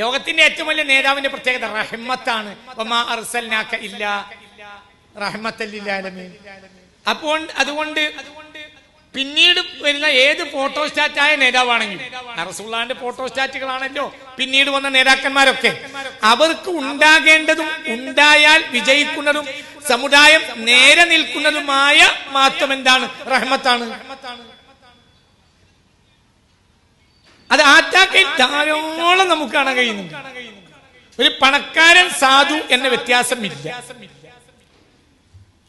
ലോകത്തിന്റെ ഏറ്റവും വലിയ നേതാവിന്റെ പ്രത്യേകത റഹ്മത്താണ്. വമാ അർസൽനാക ഇല്ലാ റഹ്മത്തൽ ലിൽ ആലമീൻ. അപ്പോൾ അതുകൊണ്ട് പിന്നീട് വരുന്ന ഏത് ഫോട്ടോസ്റ്റാറ്റായ നേതാവാണെങ്കിലും, റസൂലുള്ളാഹിന്റെ ഫോട്ടോസ്റ്റാറ്റുകളാണല്ലോ പിന്നീട് വന്ന നേതാക്കന്മാരൊക്കെ, അവർക്ക് ഉണ്ടാകേണ്ടതും ഉണ്ടായാൽ വിജയിക്കുന്നതും സമുദായം നേരെ നിൽക്കുന്നതുമായ മാത്രം എന്താണ്? റഹ്മത്താണ്. അത് ആറ്റാക്കയിൽ ധാരാളം നമുക്ക് കാണാൻ കഴിയുന്നുണ്ട്. ഒരു പണക്കാരൻ സാധു എന്ന വ്യത്യാസമില്ല.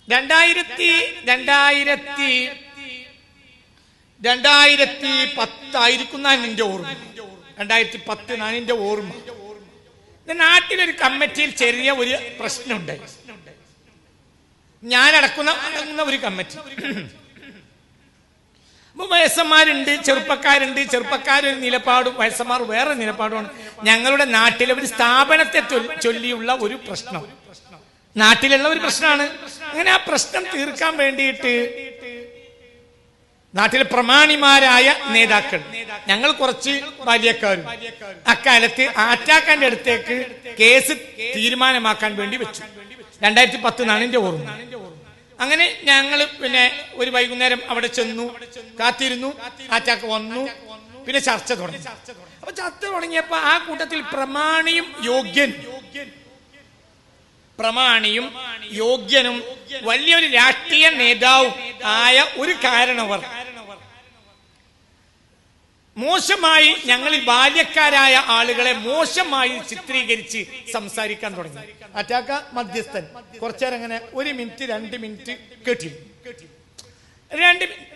2010 ആയിരിക്കും എന്റെ ഓർമ്മ. 2010 എന്റെ ഓർമ്മ. നാട്ടിലൊരു കമ്മിറ്റിയിൽ ചെറിയ ഒരു പ്രശ്നമുണ്ട്. ഞാൻ അടക്കുന്ന ഒരു കമ്മിറ്റി. അപ്പൊ വയസ്സന്മാരുണ്ട്, ചെറുപ്പക്കാരുണ്ട്. ചെറുപ്പക്കാരൊരു നിലപാടും വയസ്സന്മാർ വേറെ നിലപാടുമാണ്. ഞങ്ങളുടെ നാട്ടിലെ ഒരു സ്ഥാപനത്തെ ചൊല്ലിയുള്ള ഒരു പ്രശ്നം, നാട്ടിലുള്ള ഒരു പ്രശ്നമാണ്. അങ്ങനെ ആ പ്രശ്നം തീർക്കാൻ വേണ്ടിയിട്ട് നാട്ടിലെ പ്രമാണിമാരായ നേതാക്കൾ, ഞങ്ങൾ കുറച്ച് ബാല്യക്കാരും അക്കാലത്ത് ആറ്റാക്കാന്റെ അടുത്തേക്ക് കേസ് തീരുമാനമാക്കാൻ വേണ്ടി വെച്ചു. 2010 എന്റെ ഓർമ്മ. അങ്ങനെ ഞങ്ങൾ പിന്നെ ഒരു വൈകുന്നേരം അവിടെ ചെന്നു, കാത്തിരുന്നു. ആറ്റാക്ക് വന്നു, പിന്നെ ചർച്ച തുടങ്ങി. അപ്പൊ ചർച്ച തുടങ്ങിയപ്പോ ആ കൂട്ടത്തിൽ പ്രമാണിയും യോഗ്യനും വലിയൊരു രാഷ്ട്രീയ നേതാവും ആയ ഒരു കാരണവർ മോശമായി, ഞങ്ങളിൽ ബാല്യക്കാരായ ആളുകളെ മോശമായി ചിത്രീകരിച്ച് സംസാരിക്കാൻ തുടങ്ങി. അറ്റാക്ക മധ്യസ്ഥൻ കുറച്ചേരം അങ്ങനെ 1 മിനിറ്റ് 2 മിനിറ്റ് കേട്ടിരുന്നു.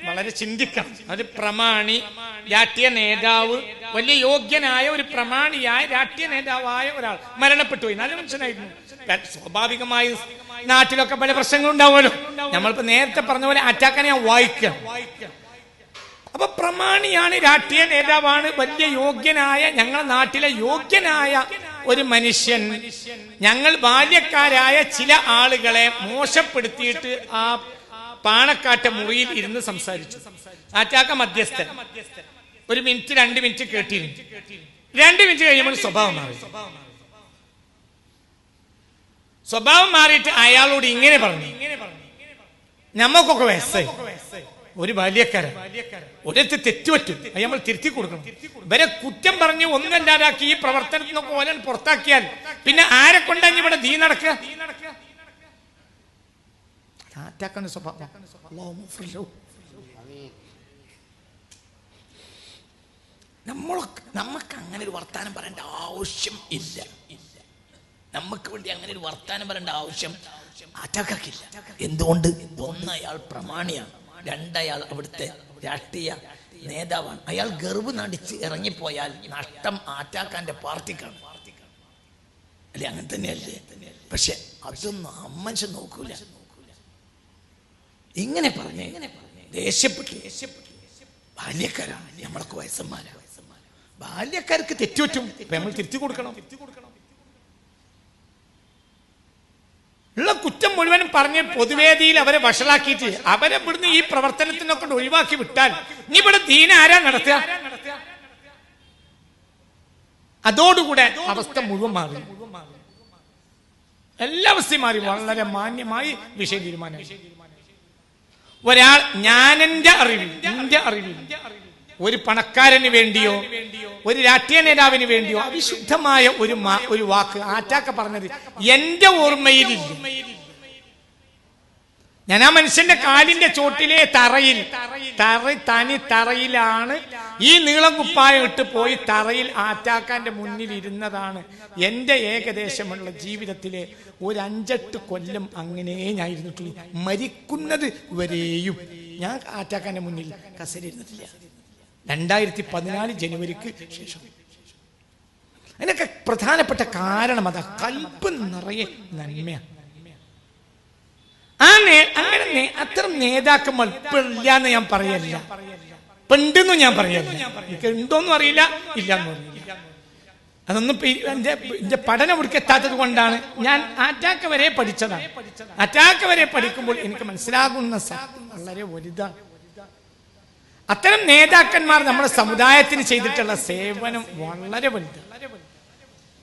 വളരെ ചിന്തിക്കണം. അത് പ്രമാണി, രാഷ്ട്രീയ നേതാവ്, വലിയ യോഗ്യനായ ഒരു പ്രമാണിയായ രാഷ്ട്രീയ നേതാവായ ഒരാൾ മരണപ്പെട്ടു പോയി. നല്ല മനുഷ്യനായിരുന്നു. സ്വാഭാവികമായി നാട്ടിലൊക്കെ പല പ്രശ്നങ്ങളും ഉണ്ടാവുമല്ലോ. നമ്മളിപ്പോ നേരത്തെ പറഞ്ഞ പോലെ അറ്റാക്കാനെ ഞാൻ വായിക്കാം. അപ്പൊ പ്രമാണിയാണ്, രാഷ്ട്രീയ നേതാവാണ്, വലിയ യോഗ്യനായ, ഞങ്ങളുടെ നാട്ടിലെ യോഗ്യനായ ഒരു മനുഷ്യൻ ഞങ്ങൾ ബാല്യക്കാരായ ചില ആളുകളെ മോശപ്പെടുത്തിയിട്ട് ആ പാണക്കാട്ടെ മുറിയിൽ ഇരുന്ന് സംസാരിച്ചു. ആറ്റാക്ക മധ്യസ്ഥൻ 1 മിനിറ്റ് 2 മിനിറ്റ് കേട്ടിരുന്നു. 2 മിനിറ്റ് കഴിയുമ്പോൾ സ്വഭാവം മാറിയിട്ട് അയാളോട് ഇങ്ങനെ പറഞ്ഞു, നമ്മക്കൊക്കെ വയസ്സായി, ഒരു ബാല്യക്കാരൻ ഒരിടത്ത് തെറ്റുപറ്റും, അത് നമ്മൾ തിരുത്തി കൊടുക്കണം. ഇവരെ കുറ്റം പറഞ്ഞ് ഒന്നല്ലാതാക്കി ഈ പ്രവർത്തനത്തിൽ നിന്നൊക്കെ ഓരോ പുറത്താക്കിയാൽ പിന്നെ ആരെ കൊണ്ടാണ് ഇവിടെ ദീ നടക്കുക? നമുക്ക് അങ്ങനെ ഒരു വർത്താനം പറയേണ്ട ആവശ്യം ഇല്ല. നമുക്ക് വേണ്ടി അങ്ങനെ ഒരു വർത്താനം പറയേണ്ട ആവശ്യം ആറ്റാക്കില്ല. എന്തുകൊണ്ട്? 1, അയാൾ പ്രമാണിയാണ്. 2, അയാൾ അവിടുത്തെ രാഷ്ട്രീയ നേതാവാണ്. അയാൾ ഗർവ് നടിച്ച് ഇറങ്ങിപ്പോയാൽ നഷ്ടം ആറ്റാക്കാന്റെ പാർട്ടിക്കാണ്. അല്ലെ? അങ്ങനെ തന്നെയല്ലേ? പക്ഷെ അതൊന്നും അമ്മൻഷൻ നോക്കൂല. ഇങ്ങനെ പറഞ്ഞ ദേഷ്യപ്പെട്ടു. ബാല്യക്കാരാണ്, നമ്മളൊക്കെ വയസ്സന്മാരാണ്. ബാല്യക്കാർക്ക് തെറ്റുപറ്റും, നമ്മൾ തിരുത്തി കൊടുക്കണം. ഉള്ള കുറ്റം മുഴുവനും പറഞ്ഞ് പൊതുവേദിയിൽ അവരെ വഷളാക്കിയിട്ട് അവരെ ഇവിടുന്ന് ഈ പ്രവർത്തനത്തിനൊക്കെ ഒഴിവാക്കി വിട്ടാൽ ഇനി ഇവിടെ ദീന ആരാ നടത്തുക? അതോടുകൂടെ അവസ്ഥ മുഴുവൻ മാറി, എല്ലാ അവസ്ഥയും മാറി. വളരെ മാന്യമായി വിഷയം തീരുമാനം. ഒരാൾ എന്റെ അറിവിൽ ഒരു പണക്കാരന് വേണ്ടിയോ ഒരു രാഷ്ട്രീയ നേതാവിന് വേണ്ടിയോ അവിശുദ്ധമായ ഒരു വാക്ക് ആറ്റാക്ക പറഞ്ഞത് എന്റെ ഓർമ്മയിലില്ല. ഞാൻ ആ മനുഷ്യന്റെ കാലിന്റെ ചോട്ടിലെ തറയിലാണ് ഈ നീളം കുപ്പായം ഇട്ട് പോയി തറയിൽ ആറ്റാക്കാന്റെ മുന്നിൽ ഇരുന്നതാണ് എന്റെ ഏകദേശമുള്ള ജീവിതത്തിലെ ഒരു 5-8 കൊല്ലം അങ്ങനെ ഞാൻ ഇരുന്നിട്ടുള്ളൂ. മരിക്കുന്നത് വരെയും ഞാൻ ആറ്റാക്കാന്റെ മുന്നിൽ കസേര ഇരുന്നിട്ടില്ല. 2014 ജനുവരിക്ക് ശേഷം. അതിനൊക്കെ പ്രധാനപ്പെട്ട കാരണം അതാ, കൽബ് നിറയെ നന്മയാണ്. അങ്ങനെ അത്തരം നേതാക്കന്മാർ ഇല്ല എന്ന് ഞാൻ പറയല്ല, പെണ്ടെന്നും ഞാൻ പറയല്ല. എനിക്ക് ഉണ്ടോന്നും അറിയില്ല, ഇല്ലെന്നും അറിയില്ല. അതൊന്നും എന്റെ പഠനം ഇവിടേക്കെത്താത്തത് കൊണ്ടാണ്. ഞാൻ അറ്റാക്ക് വരെ പഠിച്ചതാണ്. അറ്റാക്ക് വരെ പഠിക്കുമ്പോൾ എനിക്ക് മനസ്സിലാകുന്ന വളരെ വലുതാണ്. അത്തരം നേതാക്കന്മാർ നമ്മുടെ സമുദായത്തിന് ചെയ്തിട്ടുള്ള സേവനം വളരെ വലുതാണ്.